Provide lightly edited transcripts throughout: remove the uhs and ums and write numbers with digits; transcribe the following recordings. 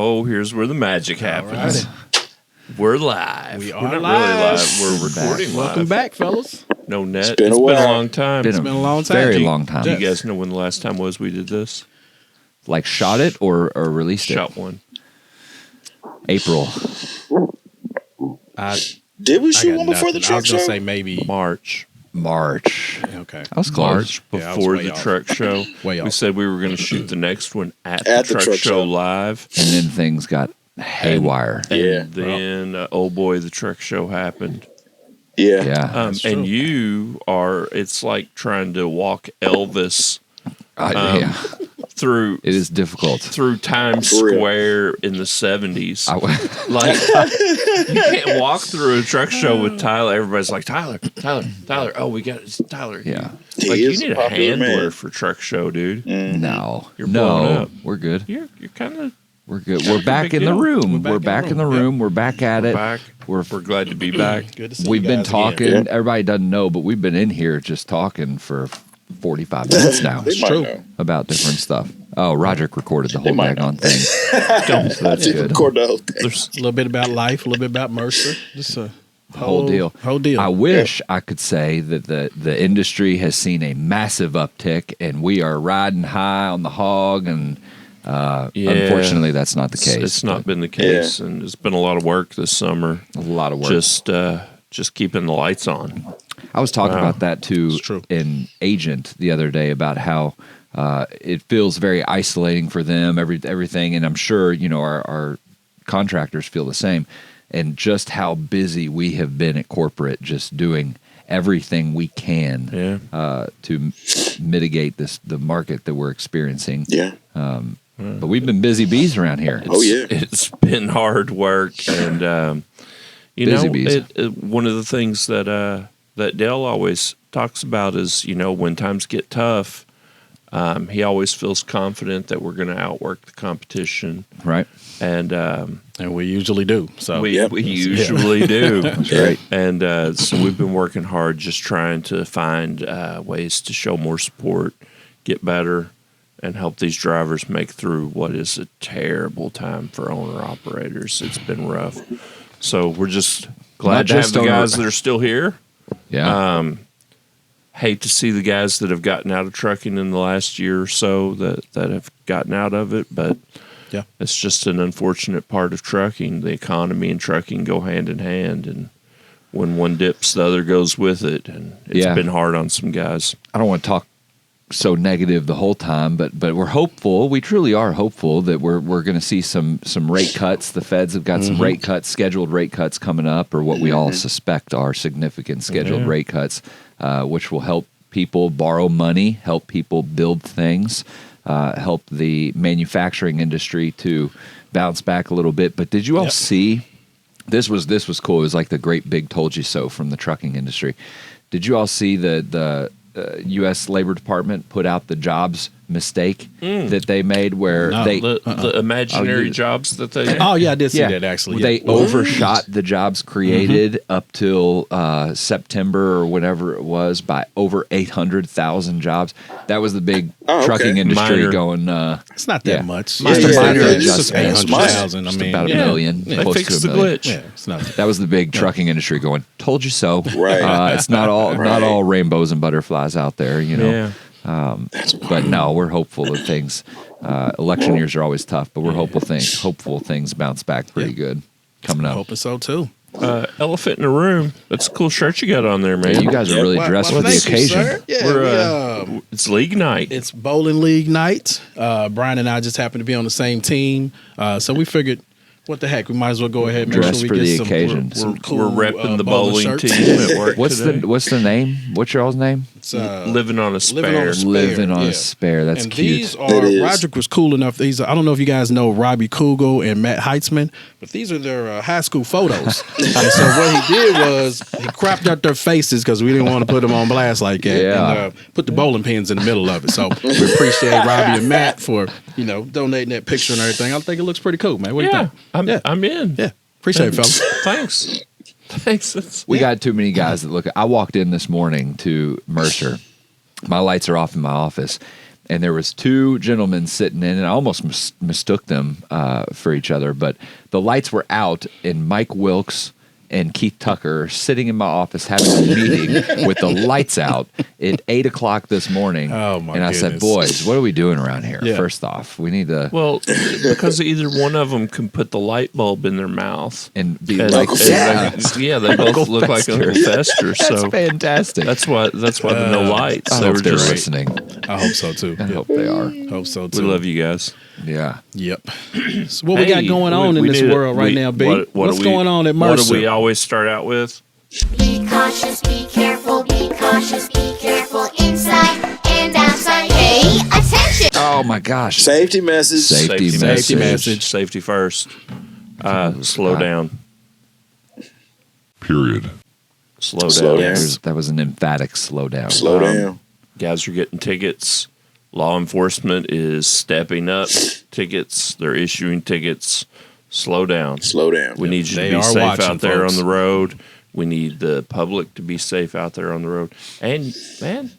Oh, here's where the magic happens. We're live. We are We're not live. really live. We're recording live. Welcome back, fellas. No net. It's been a long time. It's been a long time. Very long time. Do you guys know when the last time was we did this? Like shot it or released it? Shot one. April. Did we I shoot got one before nothing. the I truck was gonna show? say maybe. March. Okay. I was close. March Yeah, I was before way the off. truck show. Way We off. said we were going to shoot the next one at the truck show live. And then things got haywire. Yeah. And then, oh boy, the truck show happened. Yeah. Yeah. And true. you are, it's like trying to walk Elvis Yeah. through It is difficult. through Times For real. Square in the 70s. I, Like, you can't walk through a truck show with Tyler. Everybody's like, Tyler. Oh, we got it's Tyler. yeah. He Like, you is need a popular handler man. for truck show, dude. No. You're blowing no. up. We're good. You're kind of We're good. We're back big in the deal. room. We're back in the room. We're back at it. back. We're glad to be back. Good to see We've you been guys talking. again. Yeah. Everybody doesn't know, but we've been in here just talking for 45 minutes now They might true. know. about different stuff. Oh, Roderick recorded the whole might daggone thing. Don't. So that's Did good. record the whole thing. There's A little bit about life, a little bit about Mercer. Just a Whole deal. Whole deal. I wish I could say that the industry has seen a massive uptick and we are riding high on the hog, and unfortunately that's not the case. It's not been the case, and it's been a lot of work this summer. a lot of work. Just keeping the lights on. I was talking about that to It's true. an agent the other day about how it feels very isolating for them, everything, and I'm sure our contractors feel the same, and just how busy we have been at corporate, just doing everything we can to mitigate the market that we're experiencing. Yeah. But we've been busy bees around here. Oh, yeah. It's been hard work, and Busy bees. one of the things that Dale always talks about is when times get tough, he always feels confident that we're going to outwork the competition, Right? and and we usually do. So we Yep. usually do. That's right. And so we've been working hard, just trying to find ways to show more support, get better, and help these drivers make through what is a terrible time for owner-operators. It's been rough. So we're just glad Not to have just the owner- guys that are still here. Yeah. Hate to see the guys that have gotten out of trucking in the last year or so that have gotten out of it, but Yeah. it's just an unfortunate part of trucking. The economy and trucking go hand in hand, and when one dips, the other goes with it, and it's Yeah. been hard on some guys. I don't want to talk so negative the whole time, but we're hopeful. We truly are hopeful that we're going to see some rate cuts. The feds have got some rate cuts, scheduled rate cuts coming up, or what we all suspect are significant scheduled rate cuts, which will help people borrow money, help people build things, help the manufacturing industry to bounce back a little bit. But did you all see? This was cool. It was like the great big told you so from the trucking industry. Did you all see the U.S. Labor Department put out the jobs mistake that they made, where No. they The imaginary you- jobs that they Oh yeah, I did see that actually. they Yeah. overshot the jobs created up till September or whatever it was by over 800,000 jobs. That was the big trucking industry Minor. going. It's not that Yeah. much. Just It's a just minor it's just adjustment. 800,000. I Just mean, about a yeah. million. they Close fixed to the a million. glitch. Yeah, it's not. That was the big trucking industry going. Told you so. Right. It's not all Right. rainbows and butterflies out there. Yeah. But no, we're hopeful that things. Election years are always tough, but we're hopeful things bounce back pretty good coming up. Hoping so too. Elephant in the room. That's a cool shirt you got on there, man. You guys are really dressed for the thank you, occasion. sir. Yeah, We're, it's league night. it's bowling league night. Brian and I just happen to be on the same team, so we figured, what the heck, we might as well go ahead and make Dress sure we for get the some. occasion. Some cool, We're repping the bowling bowling shirts. team at work What's today. the name? What's y'all's name? It's, Living on a Living on Spare. a Spare. Living on yeah. a Spare. That's and cute. these are It is. Roderick was cool enough. These I don't know if you guys know Robbie Kugel and Matt Heitzman, but these are their high school photos. And so what he did was he cropped out their faces because we didn't want to put them on blast like that. Yeah. And put the bowling pins in the middle of it. So we appreciate Robbie and Matt for donating that picture and everything. I think it looks pretty cool, man. What do you Yeah, think? I'm in. Yeah, appreciate it, fellas. Thanks. Thanks. We got too many guys that look. I walked in this morning to Mercer. My lights are off in my office, and there was two gentlemen sitting in, and I almost mistook them for each other, but the lights were out, and Mike Wilkes and Keith Tucker sitting in my office having a meeting with the lights out at 8 o'clock this morning. Oh, my And I said, boys, what are we doing around here? Yeah. First off, we need to... Well, because either one of them can put the light bulb in their mouth. And be And like, yeah, they both look like Uncle Fester. That's So fantastic. that's why the no lights. I They hope were they're just listening. I hope so too. I hope they are. Hope so We too. love you guys. Yeah. Yep. So what we got going on in this world right now, B? What's going on at Mercer? What do we always start out with? Be cautious, be careful, inside and outside. Pay attention. Oh my gosh. Safety message. Safety message. Safety first. Slow down. Period. Slow Slow down. down. That was an emphatic slow down. Slow down. Guys are getting tickets. Law enforcement is stepping up tickets. They're issuing tickets. Slow down. Slow down. We need you to They be are safe watching, out there folks. on the road. We need the public to be safe out there on the road. And, man,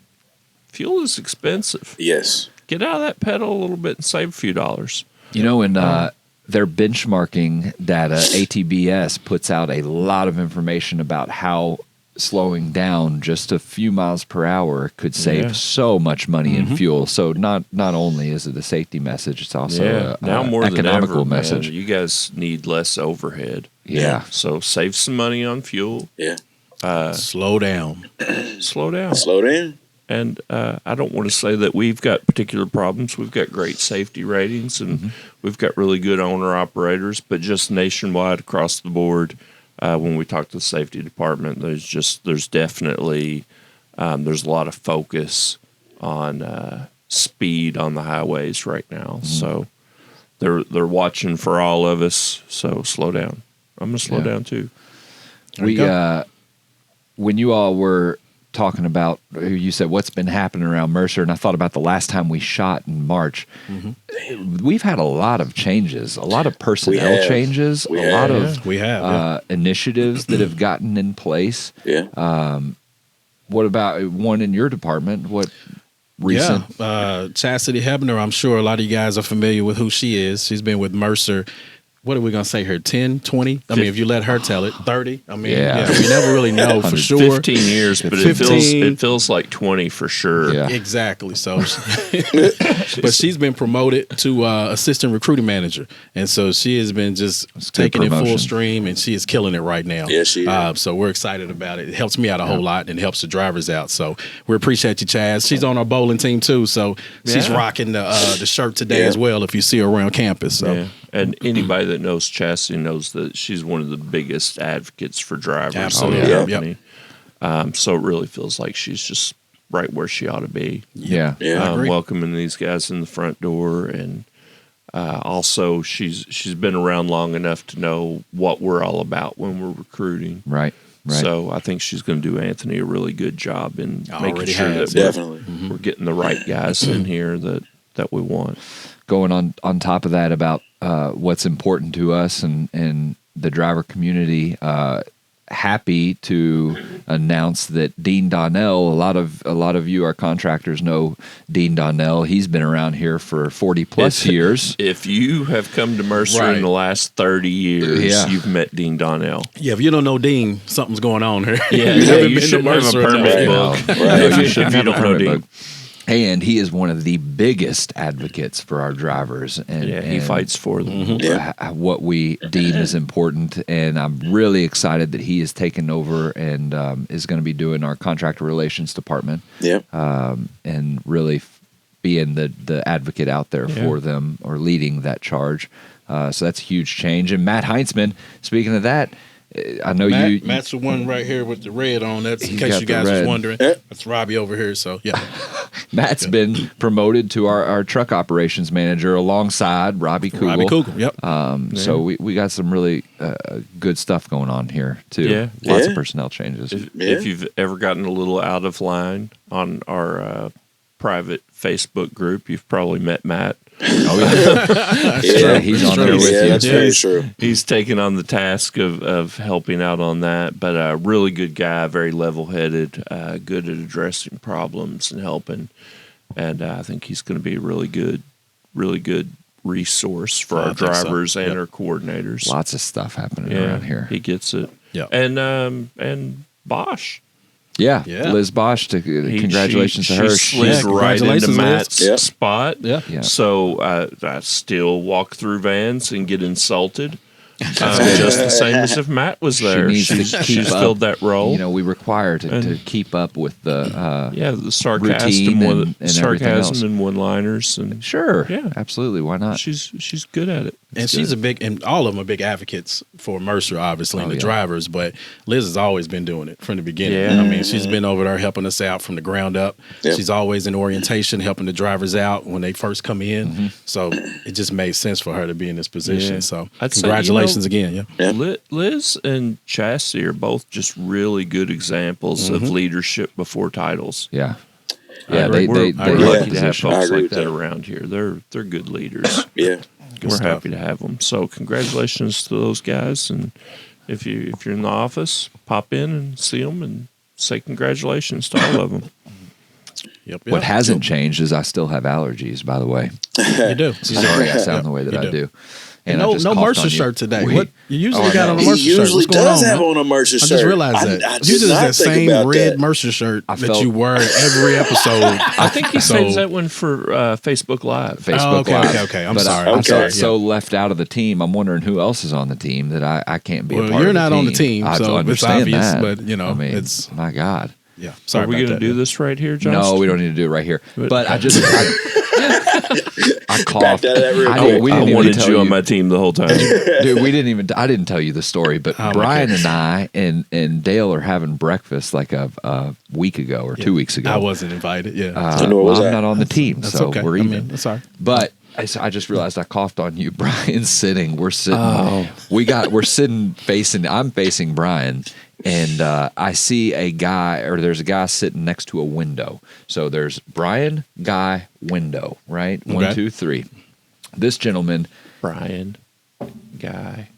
fuel is expensive. Yes. Get out of that pedal a little bit and save a few dollars. You know, in their benchmarking data, ATBS puts out a lot of information about how slowing down just a few miles per hour could save Yeah. so much money in fuel. So not only is it a safety message, it's also Now a more than economical ever, message. man, you guys need less overhead. Yeah. So save some money on fuel. Yeah. Slow down. Slow down. Slow down. And I don't want to say that we've got particular problems. We've got great safety ratings, and we've got really good owner-operators, but just nationwide across the board, when we talk to the safety department, there's definitely there's a lot of focus on speed on the highways right now. So they're watching for all of us. So slow down. I'm going to slow down too. When you all were talking about, you said what's been happening around Mercer, and I thought about the last time we shot in March. We've had a lot of changes, a lot of personnel changes, We a lot have. of We have. initiatives that have gotten in place. Yeah. What about one in your department? What recent? Yeah. Chastity Hebner, I'm sure a lot of you guys are familiar with who she is. She's been with Mercer. What are we going to say here? 10, 20? I mean, if you let her tell it, 30? I mean, Yeah. we never really know for sure. 15 years, but 15. it feels like 20 for sure. Yeah. Exactly. So, but she's been promoted to assistant recruiting manager, and so she has been just taking it full promotion. stream, and she is killing it right now. Yeah, she is. So we're excited about it. It helps me out a whole lot, and helps the drivers out. So we appreciate you, Chaz. She's on our bowling team too, so she's Yeah. rocking the shirt today Yeah. as well. If you see her around campus, so. Yeah. And anybody that knows Chastity knows that she's one of the biggest advocates for drivers Absolutely. in the Yep. company. So it really feels like she's just right where she ought to be. Yeah. Yeah. I agree. Welcoming these guys in the front door, and also she's been around long enough to know what we're all about when we're recruiting. Right. So I think she's going to do Anthony a really good job in making Already sure has. that Definitely. we're getting the right guys in here that we want. Going on top of that about what's important to us and the driver community, happy to announce that Dean Donnell, a lot of you, our contractors, know Dean Donnell. He's been around here for 40 plus years. If you have come to Mercer Right. in the last 30 years, Yeah. you've met Dean Donnell. Yeah, if you don't know Dean, something's going on here. Yeah, You haven't you been to should have a Mercer enough. permit book. Right. If you don't know Dean. And he is one of the biggest advocates for our drivers. And Yeah, he and fights for them. Yeah. what we deem is important. And I'm really excited that he has taken over and is going to be doing our contractor relations department. Yeah. And really being the advocate out there for them, or leading that charge. So that's a huge change. And Matt Heinzman, speaking of that, I know Matt's the one right here with the red on. That's in He's case got you the guys was red. wondering. Yeah. That's Robbie over here. So yeah, Matt's been promoted to our truck operations manager alongside Robbie Kugel. Robbie Kugel. Yep. So we got some really good stuff going on here too. Yeah. Lots Yeah. of personnel changes. If you've ever gotten a little out of line on our private Facebook group, you've probably met Matt. Yeah, he's on there with Yeah, you. that's very true. He's taken on the task of helping out on that, but a really good guy, very level-headed, good at addressing problems and helping. and I think he's going to be a really good resource for I our think so. drivers and Yep. our coordinators. Lots of stuff happening Yeah, around here. he gets it. Yeah. And Bosch. Yeah. Yeah. Liz Bosch, congratulations to her. She slid Yeah, right into congratulations, Liz. Matt's Yep. spot. Yeah. Yeah. So I still walk through vans and get insulted. Just the same as if Matt was there. needs to keep She's up. filled that role. You know, we require to And- keep up with the The sarcasm, routine and everything else. sarcasm and one-liners, and Sure. Yeah. Absolutely. Why not? she's good at it. And she's a big, and all of them are big advocates for Mercer, obviously, and the yeah. drivers. But Liz has always been doing it from the beginning. Yeah. I mean, she's been over there helping us out from the ground up. Yep. She's always in orientation, helping the drivers out when they first come in. So it just made sense for her to be in this position. Yeah. So I'd say, congratulations again. Yeah. Yeah. Liz and Chassis are both just really good examples of leadership before titles. Yeah. Yeah. We're They lucky love to have position. I folks agree like with that that. around here. They're good leaders. Yeah. We're stuff. happy to have them. So congratulations to those guys. And if you're in the office, pop in and see them and say congratulations to all of them. Yep. What hasn't changed is I still have allergies, by the way. You do. Sorry, I sound the way that You I do. do. And I no just no coughed Mercer on you. shirt today. We- What you usually Oh, I got know. on a He Mercer shirt? usually What's going does on, have man? on a Mercer shirt. I just realized I that. did Usually not it's that think same about red that. Mercer shirt I that felt- you wear every episode. I think he So- saves that one for Facebook Live. Facebook okay, Live. okay. I'm But sorry. I I'm Okay. sorry. felt so left out of the team. I'm wondering who else is on the team that I can't be a Well, part you're of. not on the team, I so it's understand obvious, that. but, you know, I mean, it's- my God. Yeah. Sorry Are we about going to that. do this right here, John? No, we don't need to do it right here. But I just I coughed. out of that real I, quick. didn't- we I didn't even wanted tell you on my team the whole time. Dude, I didn't tell you the story, but Brian and I and Dale are having breakfast like a week ago or 2 weeks ago. I wasn't invited. Yeah. nor was I'm I. not on the team, That's so okay. we're I even. mean, that's all right. But I just realized I coughed on you. Brian's sitting. We're sitting. We're sitting facing. I'm facing Brian, and I see a guy, or there's a guy sitting next to a window. So there's Brian, guy, window. Right. Okay. 1, 2, 3. This gentleman, Brian, guy,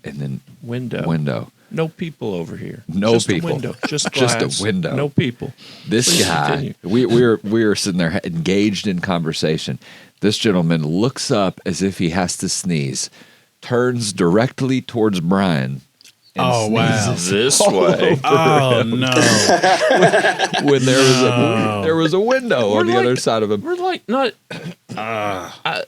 and then window. window. No people over here. No just people. A window. Just Just a glass. window. No people. This Please guy, continue. we were sitting there engaged in conversation. This gentleman looks up as if he has to sneeze, turns directly towards Brian. And Oh, wow. This way. Oh no. When there was a window on the other side of him. We're like not.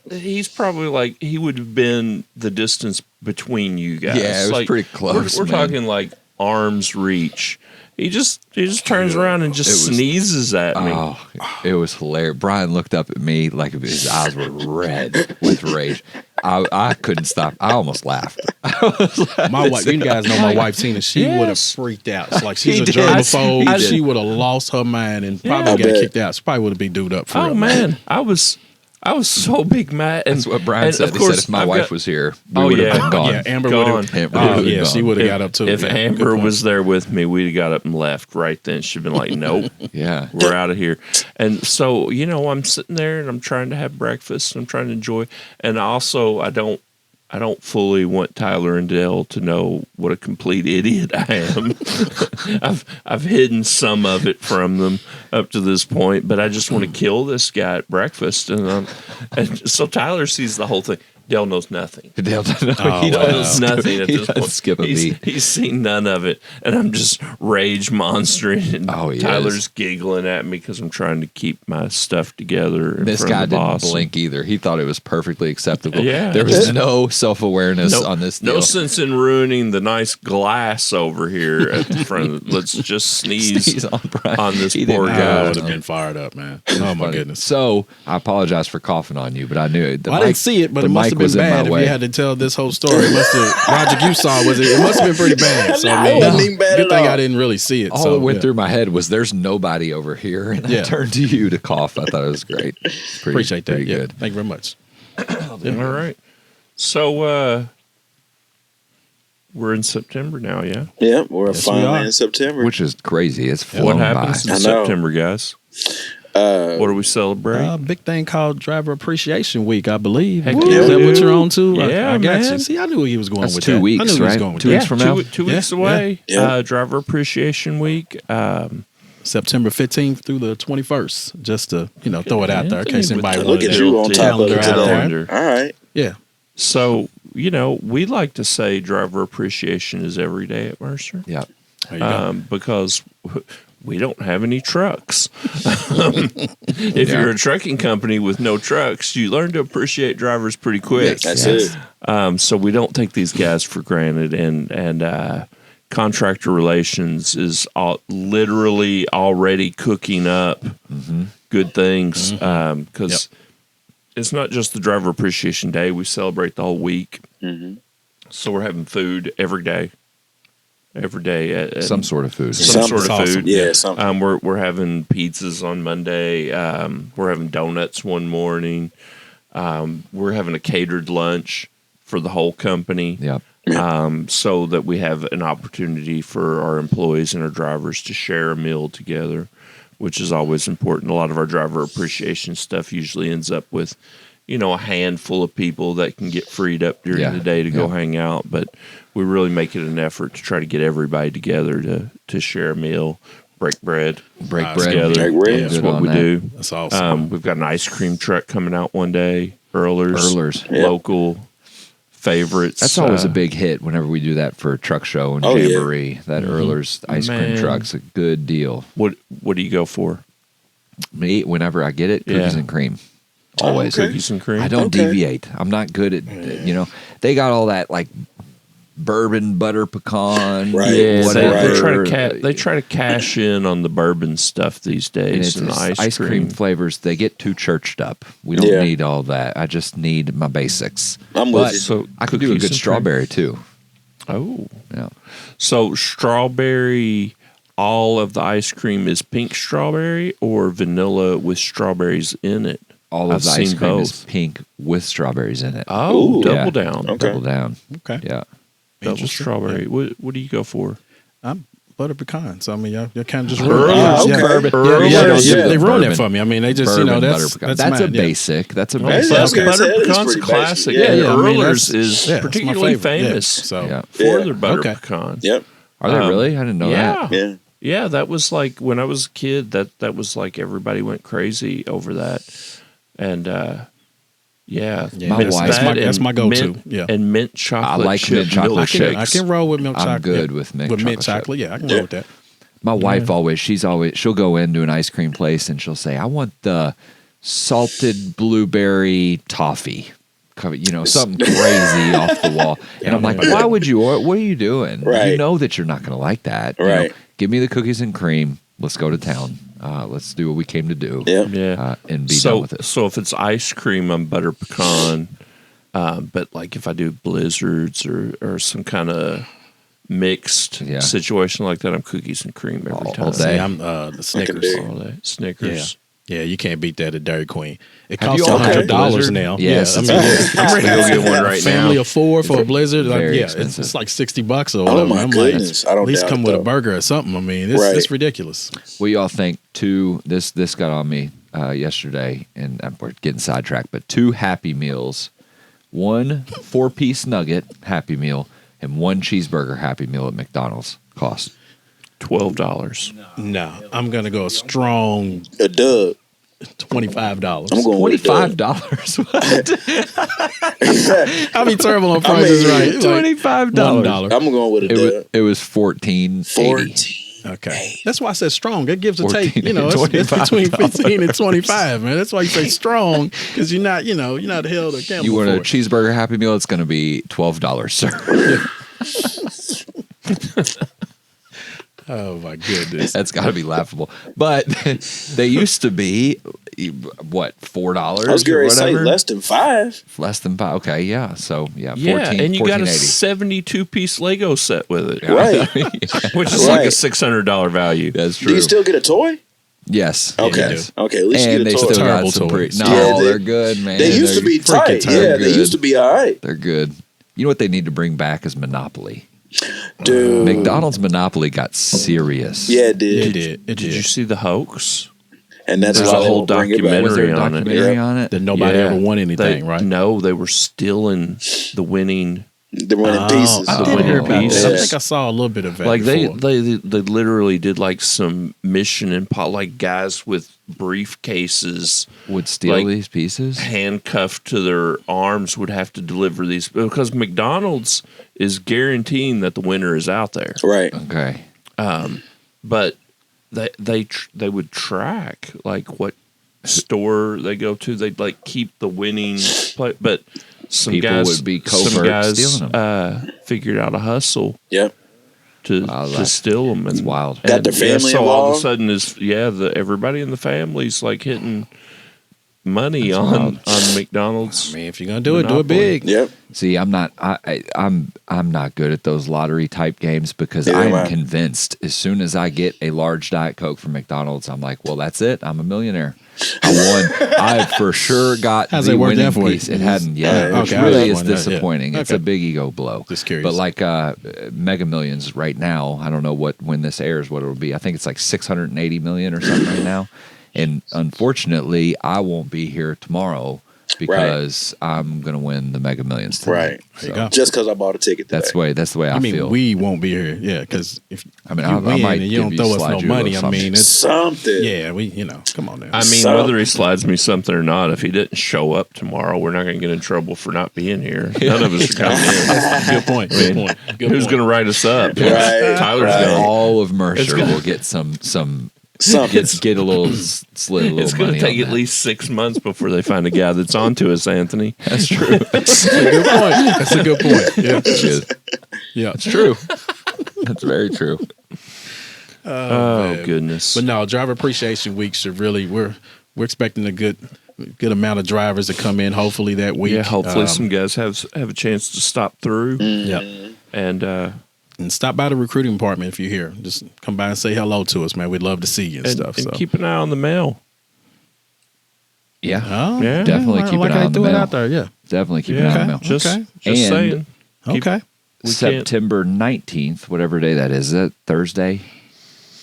He's probably like he would have been the distance between you guys. Yeah, it was like, pretty close, We're man. talking like arm's reach. He just turns around and just It was- sneezes at me. Oh, it was hilarious. Brian looked up at me like his eyes were red with rage. I couldn't stop. I almost laughed. My wife, you guys know my wife Tina. She would have Yes. freaked out. It's like she's He a did. germaphobe. He did. She would have lost her mind and Yeah. probably I got bet. kicked out. She probably would have been dude up for Oh real. man, I was so big mad. And That's what Brian and said. of He course, said if my I've wife got- was here, we Oh, would have yeah. been gone. Yeah, Amber Gone. would have. Amber Oh would've yeah, been she gone. would have got up too. If Yeah, good Amber point. was there with me, we'd have got up and left right then. She'd been like, "Nope, Yeah. we're out of here." And so, I'm sitting there and I'm trying to have breakfast. I'm trying to enjoy, and also I don't fully want Tyler and Dale to know what a complete idiot I am. I've hidden some of it from them up to this point, but I just want to kill this guy at breakfast, and so Tyler sees the whole thing. Dale knows nothing. Dale, he wow. Knows nothing at He this doesn't point. skip a beat. He's seen none of it, and I'm just rage monstering. And Oh, he Tyler's is. giggling at me because I'm trying to keep my stuff together. In This front guy of the didn't boss. blink either. He thought it was perfectly acceptable. Yeah. There was no self-awareness on this deal. No sense in ruining the nice glass over here at the front. Let's just sneeze Sneeze on Brian. on this He poor didn't I guy. would have been fired up, man. Oh my Funny. goodness. So I apologize for coughing on you, but I knew it. I didn't see it, but the it must mic have been was in my bad if way. you had to tell this whole story. It must have, Roger, you saw was it? It must have been pretty bad. So No, I it mean, wasn't even bad good at thing all. I didn't really see it. All so, that went yeah. through my head was there's nobody over here, and I Yeah. turned to you to cough. I thought it was great. Pretty, Appreciate that. pretty Yeah. good. Thank you very much. All right. So we're in September now, yeah? Yeah, we're Yes, we finally are. in September. Which is crazy. It's flown What by. happens in I know. September, guys? What do we celebrate? Big thing called Driver Appreciation Week, I believe. Heck Is yeah, that what dude. you're on to? Yeah, I got man. you. See, I knew he was going That's with 2 that. weeks, I knew he was right? going with 2 that. weeks from now? Two weeks Yeah, away. yeah. Driver Appreciation Week. September 15th through the 21st. Just to throw it out there in case anybody With wanted Look at to you on top of calendar it out there. calendar. All right. Yeah. So, we like to say driver appreciation is every day at Mercer. Yeah. There you go. Because we don't have any trucks. If you're a trucking company with no trucks, you learn to appreciate drivers pretty quick. That's it. So we don't take these guys for granted, and contractor relations is literally already cooking up good things because it's not just the driver appreciation day. We celebrate the whole week. So we're having food every day. Every day, Some sort of food. some sort of awesome. food. Yeah, something. We're having pizzas on Monday. We're having donuts one morning. We're having a catered lunch for the whole company. Yep. So that we have an opportunity for our employees and our drivers to share a meal together, which is always important. A lot of our driver appreciation stuff usually ends up with, a handful of people that can get freed up during the day to go hang out. But we really make it an effort to try to get everybody together to share a meal, break bread together. Break bread. That's Good what on we that. do. That's awesome. We've got an ice cream truck coming out one day. Earlers. Yeah. Local favorites. That's always a big hit whenever we do that for a truck show and Oh, yeah. jamboree. That Earler's ice cream Man. truck's a good deal. What do you go for? Me, whenever I get it, cookies Yeah. and cream. Always. okay. Cookies and cream. I don't Okay. deviate. I'm not good at, they got all that like bourbon butter pecan, Right. Yeah, whatever. they try to cash in on the bourbon stuff these and days it's and the ice cream flavors. They get too churched up. We don't Yeah. need all that. I just need my basics. I'm with But you. So I could do a cookies good and strawberry too. Oh, Yeah. so strawberry. All of the ice cream is pink strawberry or vanilla with strawberries in it. All of I've the ice seen cream is both. pink with strawberries in it. Oh, Ooh. double Yeah. down. Okay. Double down. Okay. Yeah. Double Interesting. strawberry. What do you go for? I'm butter pecan. So I mean, y'all kind of just Earlers. ruined it. Ah, Yeah. okay. Yeah, Earlers. yeah, Don't do they the ruined it bourbon. for me. I mean, they just Bourbon that's butter pecan. that's That's a mine, yeah. basic. That's a Well, basic. I was gonna butter say, that is pecan's pretty classic. basic. Yeah, I mean, Earlers that's- is yeah, it's my particularly favorite. Yeah. famous So for Yeah. their butter Okay. pecan. Yep. Are they really? I didn't know Yeah. that. Yeah. Yeah, that was like when I was a kid. That was like everybody went crazy over that, and Yeah, My that's, wife- that's my go-to. mint, Yeah, and mint chocolate. like chip mint chocolate milk chip. I shakes. can roll with milk I'm chocolate. good yeah. with mint mint chocolate chocolate. Yeah, I can Yeah. roll with that. My wife she'll go into an ice cream place and she'll say, I want the salted blueberry toffee. Something crazy off the wall. And I'm like, why would you? What are you doing? Right. You know that you're not going to like that. You know, Right. give me the cookies and cream. Let's go to town. Let's do what we came to do. Yeah. Yeah, And be done with it. So if it's ice cream, I'm butter pecan. But like if I do blizzards or some kind of mixed Yeah. situation like that, I'm cookies and cream every All time. day. See, I'm the Snickers. dig. All day. Snickers. Yeah, you can't beat that at Dairy Queen. It Have costs you all had $100 Blizzard? now. Yes, yeah, I it's mean, I'm ready to go get one right family now. of four for a Blizzard. Like, very yeah, expensive. it's like $60 or whatever. Oh my I'm goodness. like, I don't at least doubt come it, with a though. burger or something. I mean, it's, Right. it's ridiculous. What do y'all think? This got on me yesterday, and we're getting sidetracked. But 2 Happy Meals, 1 4-piece nugget Happy Meal, and 1 cheeseburger Happy Meal at McDonald's cost. $12. No, I'm gonna go strong A dub. $25. I'm going with a dub. $25. I'll be terrible on prices, right? $25. $1. I'm going with a dub. It was $14.80. 14. Okay, that's why I said strong. It gives a 14 take. You know, and it's between $25. 15 and 25, man. That's why you say strong because you're not held accountable. You want a for it. cheeseburger Happy Meal? It's going to be $12, sir. Oh my goodness. That's got to be laughable. But they used to be what, $4 I was or going to say whatever? less than 5. Less than 5. Okay, yeah. So yeah, Yeah, 14, and you got a 14.80. 72-piece Lego set with it, Right. which is like a Right. $600 value. That's Do true. you still get a toy? Yes. Okay. Yes. Okay, at least And you they get a still toy. got Terrible some toys. no, Yeah, they're good, man. They used to They're be freaking tight. they're Yeah, they good. used to be all right. They're good. You know what they need to bring back is Monopoly. Dude. McDonald's Monopoly got serious. Yeah, it It did. did. It Did did. you see the hoax? And that's There's why a they whole don't bring it back. Was there a documentary on it. documentary Yeah. on it? That nobody Yeah. ever won anything, right? No, they were stealing the winning The winning pieces. I The did winning hear about pieces. that. I think I saw a little bit of that. Like they before. literally did like some mission and like guys with briefcases Would steal like, these pieces. handcuffed to their arms would have to deliver these because McDonald's is guaranteeing that the winner is out there. Right. Okay. But they would track like what store they go to. They'd like keep the winning play, but some People guys would be some covert guys stealing figured out a hustle Yep. to Wow, steal them. that's wild. Got their family so all of a involved? sudden is everybody in the family's like hitting money on McDonald's. I mean, if you're gonna do it, do it big. Yep. See, I'm not. I'm not good at those lottery type games because Yeah, I am right. convinced as soon as I get a large Diet Coke from McDonald's, I'm like, well, that's it. I'm a millionaire. I won. I for sure got How's the it worked winning out for you? piece. It hadn't yet, Okay, which I really was is wondering, yeah. disappointing. It's Okay. a big ego blow. Just curious. But like Mega Millions right now, I don't know when this airs, what it'll be. I think it's like 680 million or something right now. And unfortunately, I won't be here tomorrow because I'm going to win the Mega Millions tonight. Right. There you go. Just because I bought a ticket today. That's the way I I mean, feel. we won't be here. Yeah, because if I mean, you I win might and you give don't you- throw us slide no you a money, little I mean, it's Something. yeah, come on now. I mean, So- whether he slides me something or not, if he didn't show up tomorrow, we're not going to get in trouble for not being here. None of us are coming in. good point. Good point. Good Who's point. going to write us up? Right, Tyler's right. going. All of Mercer will get some Something. get a little slid a little It's going money to take on at that. least 6 months before they find a guy that's onto us, Anthony. That's true. That's a good point. That's a good point. Yeah, yeah. It's true. That's very true. Oh, man. goodness. But no, driver appreciation week should really we're expecting a good amount of drivers to come in. Hopefully that week. Yeah, hopefully some guys have a chance to stop through Yeah. and stop by the recruiting department if you're here. Just come by and say hello to us, man. We'd love to see you and, stuff. and So keep an eye on the mail. Yeah. oh, Yeah. Definitely keep like an eye I on the threw it mail. out there. Yeah. Definitely keep an eye on the mail. Just Okay. And- saying. Okay. We can't- September 19th, whatever day that is that Thursday?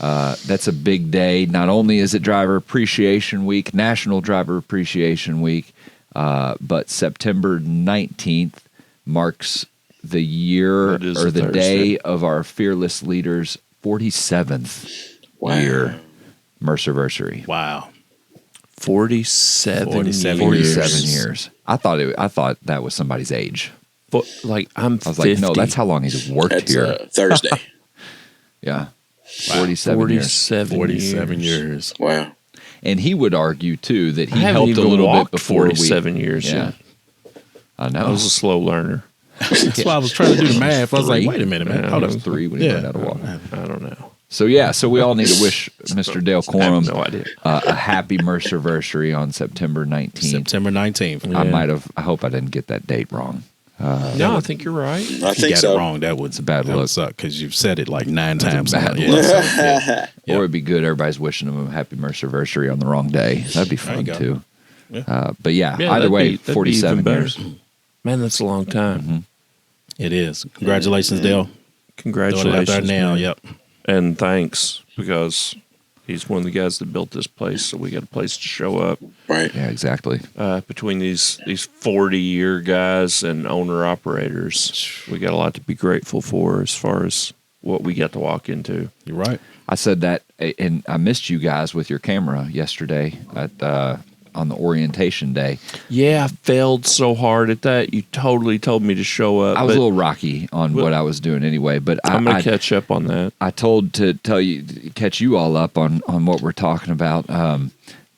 That's a big day. Not only is it Driver Appreciation Week, National Driver Appreciation Week, but September 19th marks the year That is or a the Thursday. day of our fearless leader's 47th Wow. year Mercerversary. Wow. 47 47 years. I thought that was somebody's age. But like I'm I was 50. like, no, that's how long he's worked That's here. Thursday. Yeah. 47 years. 47 years. Wow. And he would argue too that I he haven't helped a even little bit walked before 47 years Yeah, yet. I know. I was a slow learner. That's why I was trying to do the math. I was like, Three. wait a minute, man. Yeah, Hold I up. was 3 when he learned how to walk. I don't know. So we all need to wish Mr. Dale I have Corum no idea. a happy Mercerversary on September 19th. September 19th. I hope I didn't get that date wrong. No, I think you're right. I If you think got so. it wrong, that would bad that would look. suck because you've said it like 9 times. bad now. look. So, yeah. Or it'd be good. Everybody's wishing him a happy Mercerversary on the wrong day. That'd be There fun you go. too. Yeah. But yeah, Yeah, either that'd way, be even 47 better. years. Man, that's a long time. It is. Congratulations, Dale. Throwing it out Congratulations. there now. man. Yep. And thanks because he's one of the guys that built this place, so we got a place to show up. Right. Yeah, exactly. Between these 40-year guys and owner operators, we got a lot to be grateful for as far as what we got to walk into. You're right. I said that, and I missed you guys with your camera yesterday on the orientation day. Yeah, I failed so hard at that. You totally told me to show up. I was a but little rocky on what I was doing anyway, but I'm going I to catch up on that. I told to catch you all up on what we're talking about.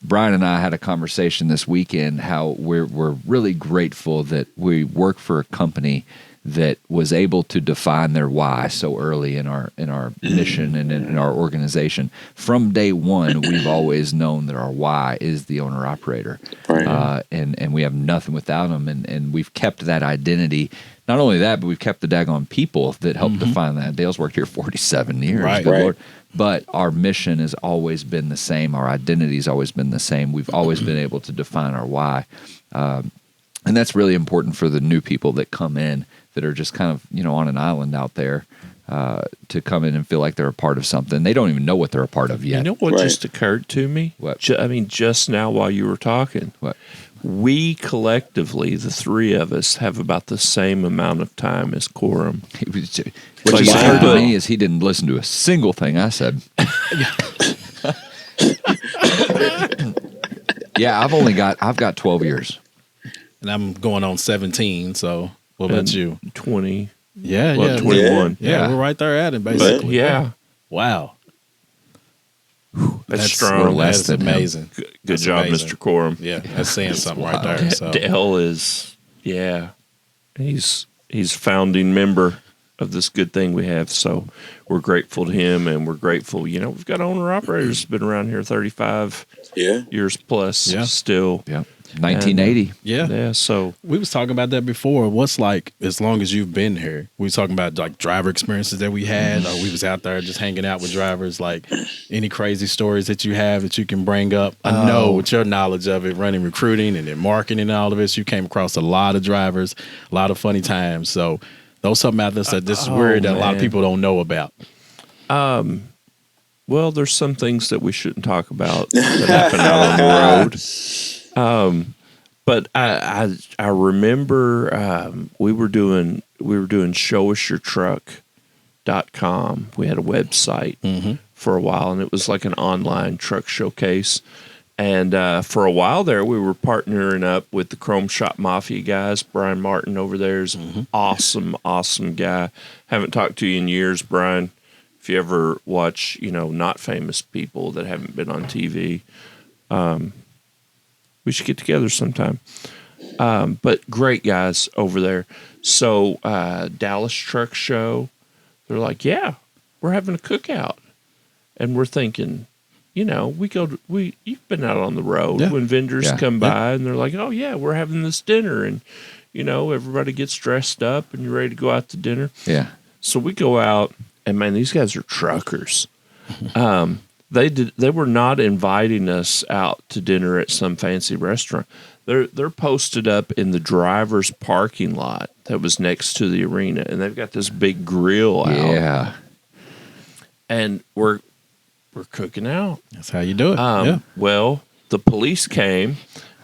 Brian and I had a conversation this weekend how we're really grateful that we work for a company that was able to define their why so early in our mission and in our organization. From day one, we've always known that our why is the owner operator, Right. and we have nothing without them, and we've kept that identity. Not only that, but we've kept the daggone people that helped define that. Dale's worked here 47 years, Right. good Right. Lord. But our mission has always been the same. Our identity's always been the same. We've always been able to define our why. And that's really important for the new people that come in that are just kind of, on an island out there, to come in and feel like they're a part of something. They don't even know what they're a part of yet. You know what Right. just occurred to me? What? Just now while you were talking. What? We collectively, the three of us, have about the same amount of time as Quorum. What Like, just occurred to wow. me is he didn't listen to a single thing I said. Yeah, I've got 12 years. And I'm going on 17. So what about And you? 20. Yeah, Well, yeah, 21. yeah. Yeah. We're right there at it, But basically. yeah, Wow. that's We're strong. less That's than him. amazing. Good That's job, amazing. Mr. Quorum. Yeah, that's saying something right wild. there. So Dale is, he's founding member of this good thing we have. So we're grateful to him, and we're grateful. We've got owner operators been around here 35 Yeah. years plus. Yeah. Still. Yep. 1980. yeah. Yeah. So We was talking about that before. What's like as long as you've been here? We was talking about like driver experiences that we had. Or we was out there just hanging out with drivers. Like any crazy stories that you have that you can bring up. I know with your knowledge of it, running recruiting and then marketing and all of this, you came across a lot of drivers, a lot of funny times. So those something out there that this is weird that a lot of man. people don't know about. well, there's some things that we shouldn't talk about that happen out on the road. But I remember we were doing showusyourtruck.com. We had a website for a while, and it was like an online truck showcase. And for a while there, we were partnering up with the Chrome Shop Mafia guys. Brian Martin over there is an awesome, awesome guy. Haven't talked to you in years, Brian. If you ever watch, not famous people that haven't been on TV, we should get together sometime. But great guys over there. So Dallas Truck Show, they're like, yeah, we're having a cookout. And we're thinking, you've been out on the road Yeah. when vendors Yeah. come by and they're like, oh yeah, we're having this dinner. And, everybody gets dressed up and you're ready to go out to dinner. Yeah. So we go out, and man, these guys are truckers. They were not inviting us out to dinner at some fancy restaurant. They're posted up in the driver's parking lot that was next to the arena, and they've got this big grill out. Yeah. And we're cooking out. That's how you do it. Yeah. Well, the police came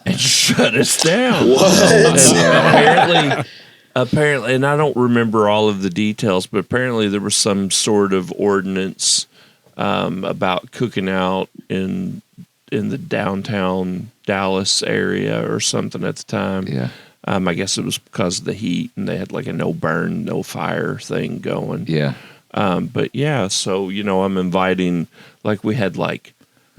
and shut us down. What? Apparently, and I don't remember all of the details, but apparently there was some sort of ordinance about cooking out in the downtown Dallas area or something at the time. Yeah. I guess it was because of the heat, and they had like a no burn, no fire thing going. Yeah. But yeah, so, I'm inviting, like we had like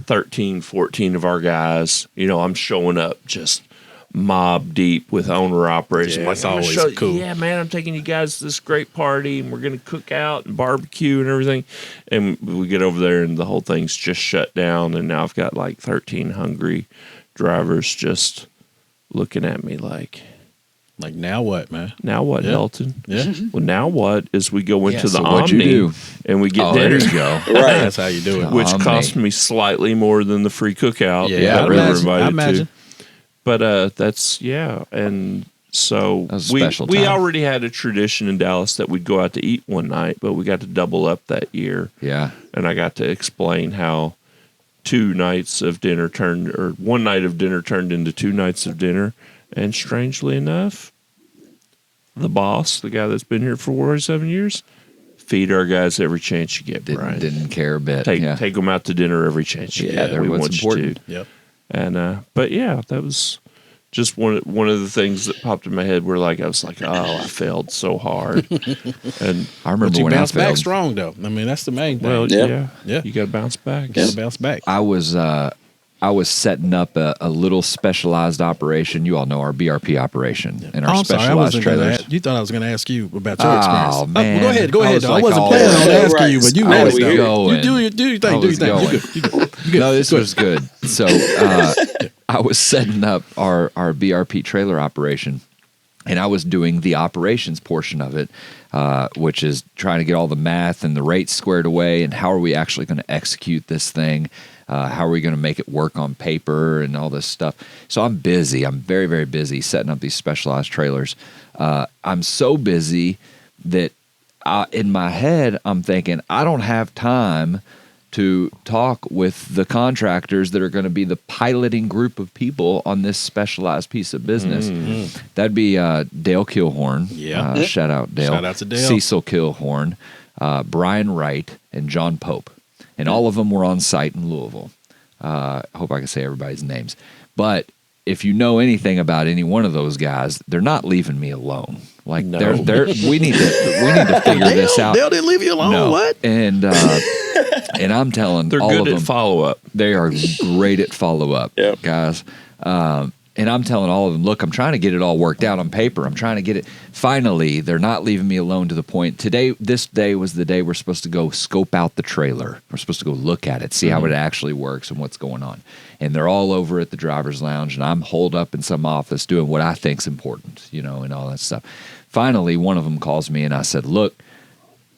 13, 14 of our guys, I'm showing up just mob deep with owner operators. Yeah, I'm like, it's I'm gonna always cool. Yeah, man, I'm taking you guys to this great party, and we're going to cook out and barbecue and everything. And we get over there, and the whole thing's just shut down. And now I've got like 13 hungry drivers just looking at me like, Like now what, man? now what, Yeah. Hilton? Yeah. Well, now what is we go into the so what'd you Omni do? and we get Oh, dinner. there you go. Right. That's how you do it. Which Omni. cost me slightly more than the free cookout Yeah, that I we were imagine. invited I imagine. to. But that's and so That was a we special we time. already had a tradition in Dallas that we'd go out to eat one night, but we got to double up that year, Yeah. and I got to explain how 2 nights of dinner one night of dinner turned into 2 nights of dinner, and strangely enough, the boss, the guy that's been here for 47 years, feed our guys every chance you get, Brian. Didn't care a bit. Take yeah. them out to dinner every chance you Yeah, get. they're We what's want you important. to. Yep. And but yeah, that was just one of the things that popped in my head. Where I was like, oh, I failed so hard. And I remember But you when I bounce back failed. strong though. I mean, that's the main thing. well, Yeah. yeah, you got to bounce back. You gotta bounce back. I was setting up a little specialized operation. You all know our BRP operation and our Oh, I'm sorry, I specialized wasn't gonna trailers. ask, you thought I was going to ask you about your Oh, experience. man. Well, go ahead. I was Though. like, I wasn't oh, planning on yeah, asking right. you, but you I read was it. though. going. You do your thing. I Do your was thing. going. You good. No, this was good. So I was setting up our BRP trailer operation, and I was doing the operations portion of it, which is trying to get all the math and the rates squared away, and how are we actually going to execute this thing. How are we going to make it work on paper and all this stuff? So I'm busy. I'm very, very busy setting up these specialized trailers. I'm so busy that in my head, I'm thinking, I don't have time to talk with the contractors that are going to be the piloting group of people on this specialized piece of business. That'd be Dale Kilhorn. Yeah. Shout out Dale. Shout out to Dale. Cecil Kilhorn, Brian Wright, and John Pope. And all of them were on site in Louisville. I hope I can say everybody's names. But if you know anything about any one of those guys, they're not leaving me alone. Like No. we need to figure this out. Dale didn't leave you alone. No. What? And I'm telling They're all good of at them, follow up. they are great at follow up, Yep. guys. And I'm telling all of them, look, I'm trying to get it all worked out on paper. I'm trying to get it. Finally, they're not leaving me alone to the point. This day was the day we're supposed to go scope out the trailer. We're supposed to go look at it, see how it actually works and what's going on. And they're all over at the driver's lounge, and I'm holed up in some office doing what I think's important, and all that stuff. Finally, one of them calls me, and I said, look,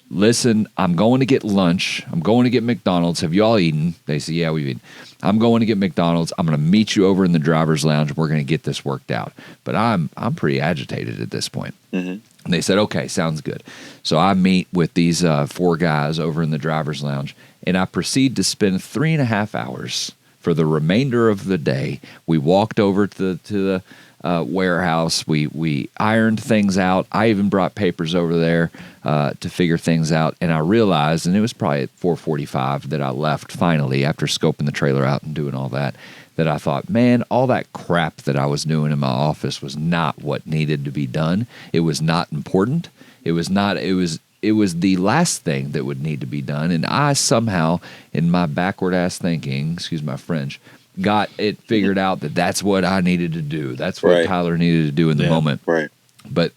listen, I'm going to get lunch. I'm going to get McDonald's. Have you all eaten? They said, yeah, we've eaten. I'm going to get McDonald's. I'm going to meet you over in the driver's lounge, and we're going to get this worked out. But I'm pretty agitated at this point. And they said, okay, sounds good. So I meet with these 4 guys over in the driver's lounge, and I proceed to spend 3.5 hours for the remainder of the day. We walked over to the warehouse. We ironed things out. I even brought papers over there to figure things out. And I realized, and it was probably at 4:45 that I left finally after scoping the trailer out and doing all that, that I thought, man, all that crap that I was doing in my office was not what needed to be done. It was not important. It was the last thing that would need to be done. And I somehow, in my backward ass thinking, excuse my French, got it figured out that that's what I needed to do. That's what Right. Tyler needed to do in the moment. Right. But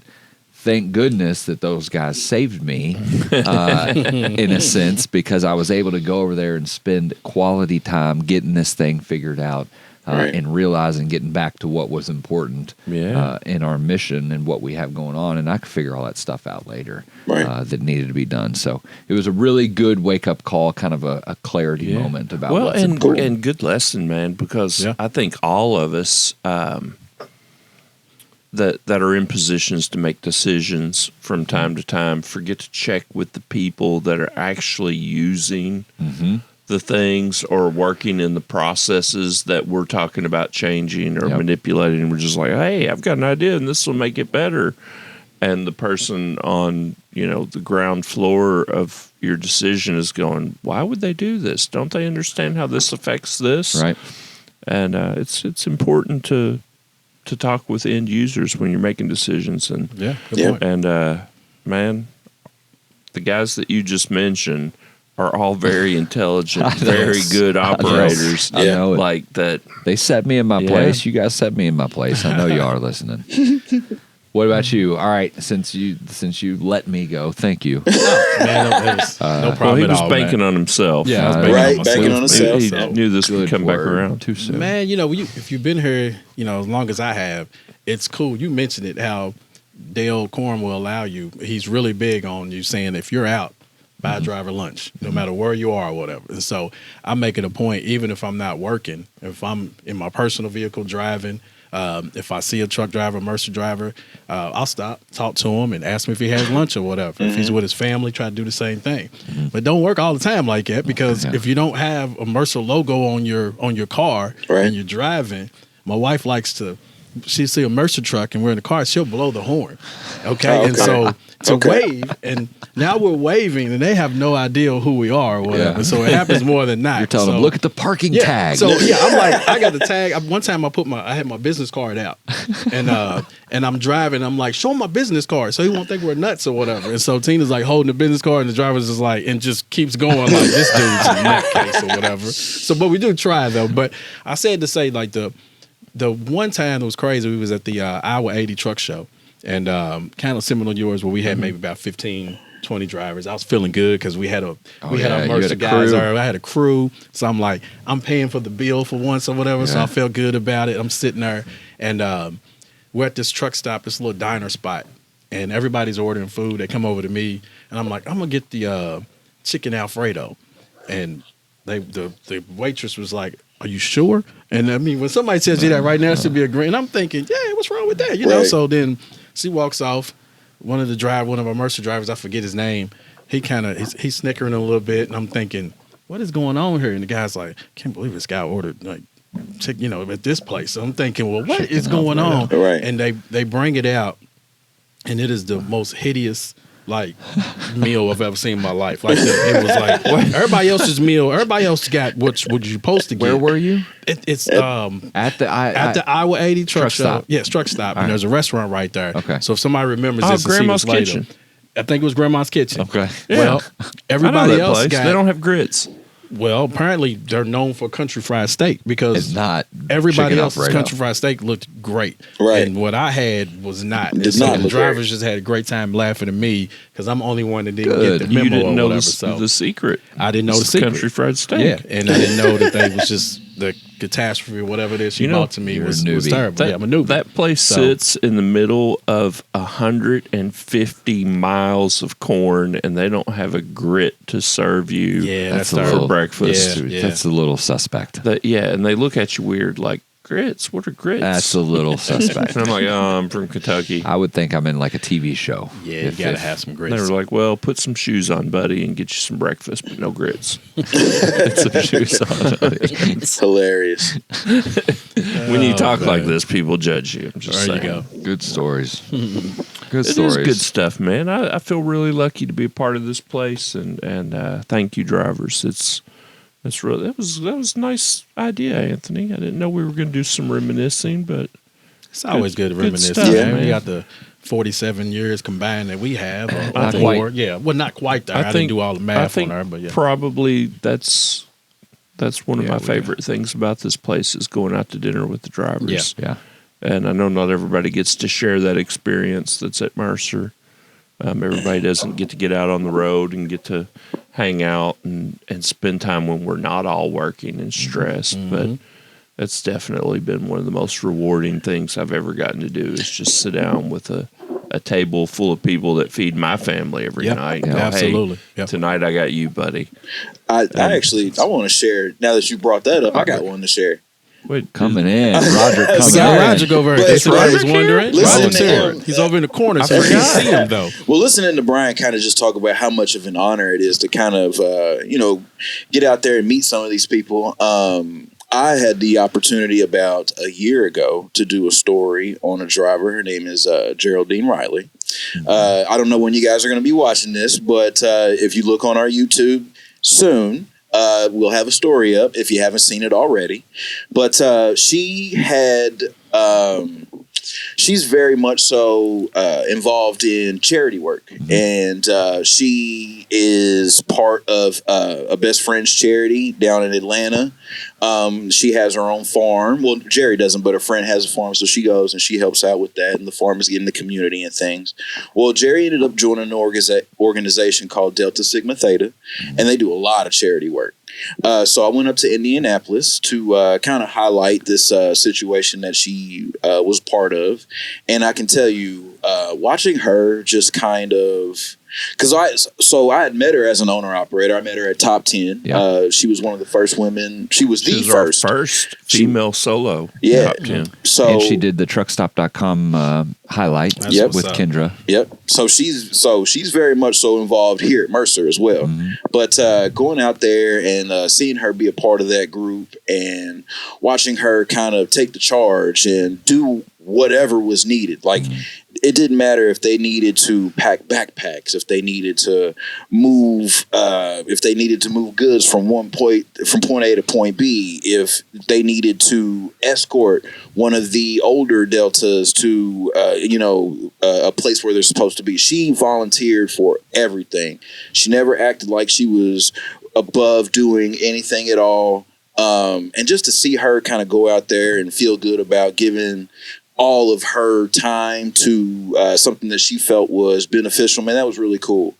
thank goodness that those guys saved me in a sense, because I was able to go over there and spend quality time getting this thing figured out. Right. And realizing, getting back to what was important Yeah. in our mission and what we have going on. And I could figure all that stuff out later Right. that needed to be done. So it was a really good wake-up call, kind of a clarity moment about what's and important. and good lesson, man, because Yeah. I think all of us that are in positions to make decisions from time to time forget to check with the people that are actually using the things or working in the processes that we're talking about changing or Yep. manipulating. We're just like, hey, I've got an idea and this will make it better. And the person on, the ground floor of your decision is going, why would they do this? Don't they understand how this affects this? Right. And it's important to talk with end users when you're making decisions. And Yeah. Good Yeah. point. and man, the guys that you just mentioned are all very intelligent, I know. very good operators. I know it. Like that. They set me in my Yeah. place. You guys set me in my place. I know you are listening. What about you? All right, since you let me go, thank you. Man, no problem Well, he at was all, banking man. on himself. Yeah, I was Right, banking on banking myself. on himself. He So, knew this would Good come back word. around. Too soon. Man, if you've been here, as long as I have, it's cool. You mentioned it, how Dale Corn will allow you. He's really big on you saying if you're out, buy a driver lunch, no matter where you are or whatever. And so I make it a point, even if I'm not working, if I'm in my personal vehicle driving, if I see a truck driver, Mercer driver, I'll stop, talk to him, and ask him if he has lunch or whatever. If he's with his family, try to do the same thing. But don't work all the time like that, because if you don't have a Mercer logo on your car Right. and you're driving, my wife likes to. She see a Mercer truck and we're in the car, she'll blow the horn. Okay. Oh, okay. And so to Okay. wave, and now we're waving and they have no idea who we are or whatever. Yeah. So it happens more than not. You're telling them, look at the parking tag. So I'm like, I got the tag. One time I had my business card out, and I'm driving. I'm like, show him my business card, so he won't think we're nuts or whatever. And so Tina's like holding the business card, and the driver's just like, and just keeps going like, this dude's a nutcase or whatever. So, but we do try though. But I said to say, like, the one time that was crazy, we was at the Iowa 80 truck show, and kind of similar to yours, where we had maybe about 15, 20 drivers. I was feeling good because we had our you had Mercer a guys. crew. I had a crew, so I'm like, I'm paying for the bill for once or whatever. So I felt good about it. I'm sitting there, and we're at this truck stop, this little diner spot, and everybody's ordering food. They come over to me, and I'm like, I'm gonna get the chicken Alfredo, and the waitress was like, "Are you sure?" And I mean, when somebody tells you that right now, it should be a green. And I'm thinking, yeah, what's wrong with that? You know. Right. So then she walks off. One of our Mercer drivers, I forget his name. He's snickering a little bit, and I'm thinking, what is going on here? And the guy's like, can't believe this guy ordered like, at this place. So I'm thinking, well, what is going on? Right. And they bring it out, and it is the most hideous like meal I've ever seen in my life. Like it was like everybody else's meal. Everybody else got what you supposed to get. Where were you? It's At the Iowa 80 truck stop. Yes, truck stop. All And right. there's a restaurant right there. Okay. So if somebody remembers Oh, this, Grandma's later, Kitchen. I think it was Grandma's Kitchen. Okay. Well, I know everybody that else place. got. They don't have grits. Well, apparently they're known for country fried steak because It's not everybody chicken else's Alfredo. country fried steak looked great. Right. And what I had was not. Did And so not the look drivers great. just had a great time laughing at me because I'm the only one that didn't Good. get the You memo didn't or know whatever. the, So the secret. I didn't know the It's secret. Country fried steak. Yeah, and I didn't know that they was just the catastrophe or whatever it is she You know, brought to me you're a was newbie. terrible. Yeah, I'm a newbie. That place So- sits in the middle of 150 miles of corn, and they don't have a grit to serve you Yeah, that's for terrible. breakfast. Yeah. That's a little suspect. And they look at you weird, like grits. What are grits? That's a little suspect. And I'm like, oh, I'm from Kentucky. I would think I'm in like a TV show. Yeah, you gotta have some They grits. were like, well, put some shoes on, buddy, and get you some breakfast, but no grits. Put some shoes on, buddy. It's hilarious. When you talk like man. this, people judge you. I'm just There you saying. go. Good stories. Good It stories. is good stuff, man. I feel really lucky to be a part of this place, and thank you, drivers. That was a nice idea, Anthony. I didn't know we were going to do some reminiscing, but It's always good to good reminisce. stuff, man. man. We got the 47 years combined that we have. Or Not more. quite. Yeah, well, not quite there. I didn't do all the I math think on her, but yeah. probably that's one of Yeah, my we- favorite things about this place is going out to dinner with the drivers. Yeah. And I know not everybody gets to share that experience that's at Mercer. Everybody doesn't get out on the road and get to hang out and spend time when we're not all working and stressed. But that's definitely been one of the most rewarding things I've ever gotten to do is just sit down with a table full of people that feed my family every Yep. night. Yeah, Go, hey, absolutely. Yep. Tonight I got you, buddy. I want to share. Now that you brought that up, I got one to share. Wait, Coming in. Roderick We coming got Sorry. in. Roderick over But here. Somebody was Roderick wondering. Listen Roderick's to here. him. He's over in the corner, so we can't see him though. Well, listening to Brian kind of just talk about how much of an honor it is to kind of, get out there and meet some of these people. I had the opportunity about a year ago to do a story on a driver. Her name is Geraldine Riley. I don't know when you guys are going to be watching this, but if you look on our YouTube soon, we'll have a story up if you haven't seen it already. But she's very much so involved in charity work. And she is part of a Best Friends charity down in Atlanta. She has her own farm. Well, Jerry doesn't, but her friend has a farm, so she goes and she helps out with that, and the farm is in the community and things. Well, Jerry ended up joining an organization called Delta Sigma Theta, and they do a lot of charity work. So I went up to Indianapolis to kind of highlight this situation that she was part of, and I can tell you, watching her just kind of. Because I had met her as an owner operator. I met her at Top 10. Yeah. She was one of the first women. She was the This is first. our first female solo. Yeah. Top 10. So And she did the truckstop.com highlight That's Yep. what's with up. Kendra. Yep. So she's very much so involved here at Mercer as well. But going out there and seeing her be a part of that group and watching her kind of take the charge and do whatever was needed. Like it didn't matter if they needed to pack backpacks, if they needed to move goods from point A to point B, if they needed to escort one of the older Deltas to a place where they're supposed to be. She volunteered for everything. She never acted like she was above doing anything at all. And just to see her kind of go out there and feel good about giving all of her time to something that she felt was beneficial, man, that was really cool.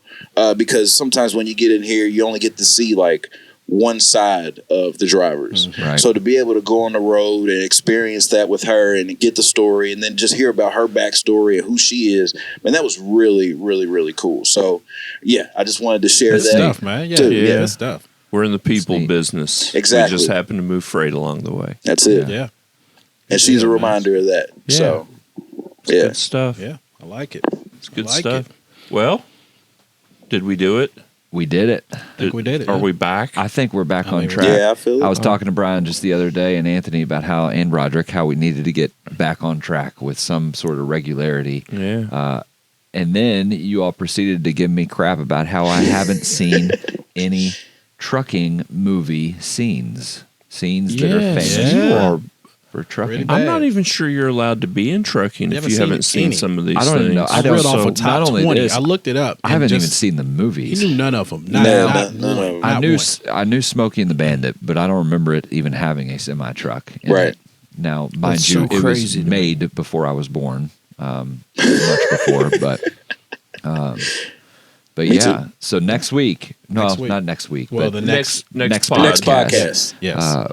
Because sometimes when you get in here, you only get to see like one side of the drivers. Right. So to be able to go on the road and experience that with her and get the story and then just hear about her backstory and who she is, man, that was really, really, really cool. So yeah, I just wanted to share Good that. stuff, man. Yeah, Dude, yeah, yeah. good stuff. We're in the people neat. business. Exactly. We just happen to move freight along the way. That's it. Yeah. And she's a Yeah, reminder of that. Yeah. So, yeah. Good stuff. Yeah. I like it. It's good I like stuff. Well, did we do it? We did it. I think we did it. Are yeah. we back? I think we're back I on mean, track. Yeah, I feel it. I was talking to Brian just the other day and Anthony about and Roderick, how we needed to get back on track with some sort of regularity. Yeah. And then you all proceeded to give me crap about how I haven't seen any trucking movie scenes that are Yes, famous you are. for trucking. Really I'm bad. not even sure you're allowed to be in trucking if you haven't seen any. some of these I don't things. even know. I I read don't- off so of top not only 20. this, I looked it up. I and haven't even just- seen the He movies. knew none of them. No, Not none of one. them. Not one. I knew Smokey and the Bandit, but I don't remember it even having a semi truck. Right. Now, mind That's you, so it was crazy to me. made before I was born, much before. But Me yeah. too. So next week, Next week. not next week. Well, but the next next podcast. Yes.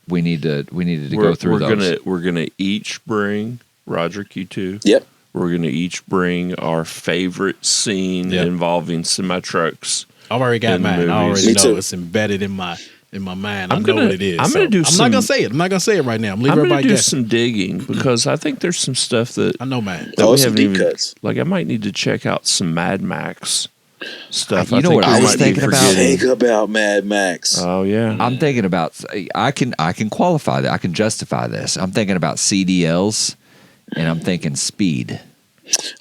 we needed to go through those. We're gonna each bring Roderick, you two. Yep. We're gonna each bring our favorite scene Yep. involving semi trucks. I've already got in the mine. I movies. already Me know too. it's embedded in my mind. I'm I know gonna- what it is. I'm gonna do I'm some- not gonna say it. I'm not gonna say it right now. I'm leaving I'm gonna everybody do guessing. some digging because I think there's some stuff that I know mine. that Oh, we some haven't deep even cuts. like. I might need to check out some Mad Max stuff. You know think what I we was might be thinking about? forgetting. Think about Mad Max. Oh yeah. I'm thinking about. I can qualify that. I can justify this. I'm thinking about CDLs, and I'm thinking speed.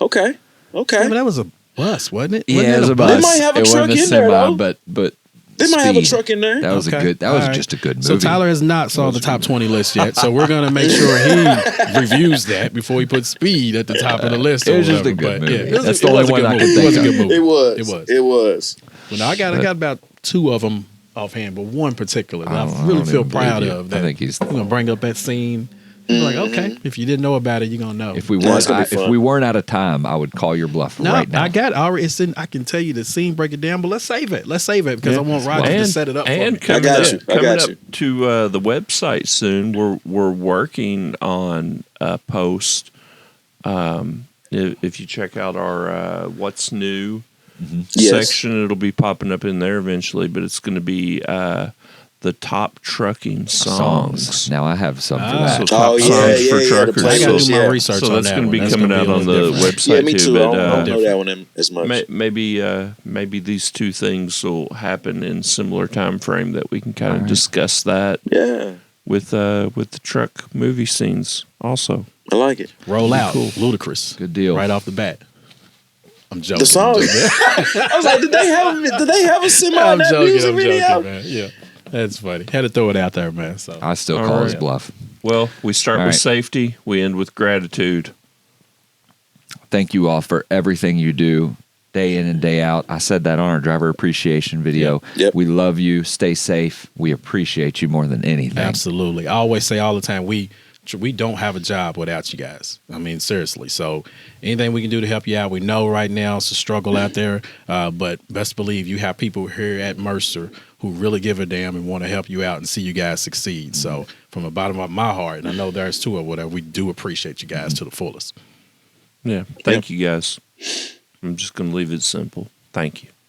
Okay. Yeah, but that was a bus, wasn't it? Wasn't Yeah, it was a bus? bus. They might have a It truck wasn't in there, semi, though. but They might have a speed. truck in there. That was Okay. a good. That was All right. just a good movie. So Tyler has not saw the top 20 list yet. So we're gonna make sure he reviews that before he puts speed at the top of the list. It or was just a whatever. good But, movie. it was That's a- the it only was a one good I movie. could It was a think good of. movie. It was. It was. It was. Well, now I got about two of them offhand, but one particular that I I don't really feel even proud believe you. of. I That think he's- you're gonna bring up that scene. You're like, okay, if you didn't know about it, you're gonna know. If we No, it's weren't, gonna be if fun. we weren't out of time, I would call your bluff no, right now. I got already. It's in. I can tell you the scene, break it down, but let's save it. Let's save it because I want Roger to set it up for and me. coming got up, you. I coming got up you. to the website soon. We're working on a post. If you check out our what's new Yes. section, it'll be popping up in there eventually. But it's going to be the top trucking songs. Now I have some for Ah. that. So top Oh, yeah, songs yeah, for yeah, the truckers. I got to playlist, do my yeah. research So on that's that going to be one. That's coming gonna out be a on the little different. website Yeah, me too. But, I don't know that one as much. maybe these two things will happen in similar time frame that we can kind of discuss that Yeah. with the truck movie scenes also. I like it. Roll out, ludicrous, Good deal. right off the bat. I'm joking. The song. I'm joking. I was like, did they have a semi in that music video? man. Yeah, that's funny. Had to throw it out there, man. So I still All call right. his bluff. Well, we start All with right. safety, we end with gratitude. Thank you all for everything you do day in and day out. I said that on our driver appreciation video. Yep. We love you. Stay safe. We appreciate you more than anything. absolutely. I always say all the time, we don't have a job without you guys. I mean, seriously. So anything we can do to help you out, we know right now it's a struggle out there. But best believe you have people here at Mercer who really give a damn and want to help you out and see you guys succeed. So from the bottom of my heart, and I know there's two or whatever, we do appreciate you guys to the fullest. Yeah. Thank you guys. I'm just going to leave it simple. Thank you.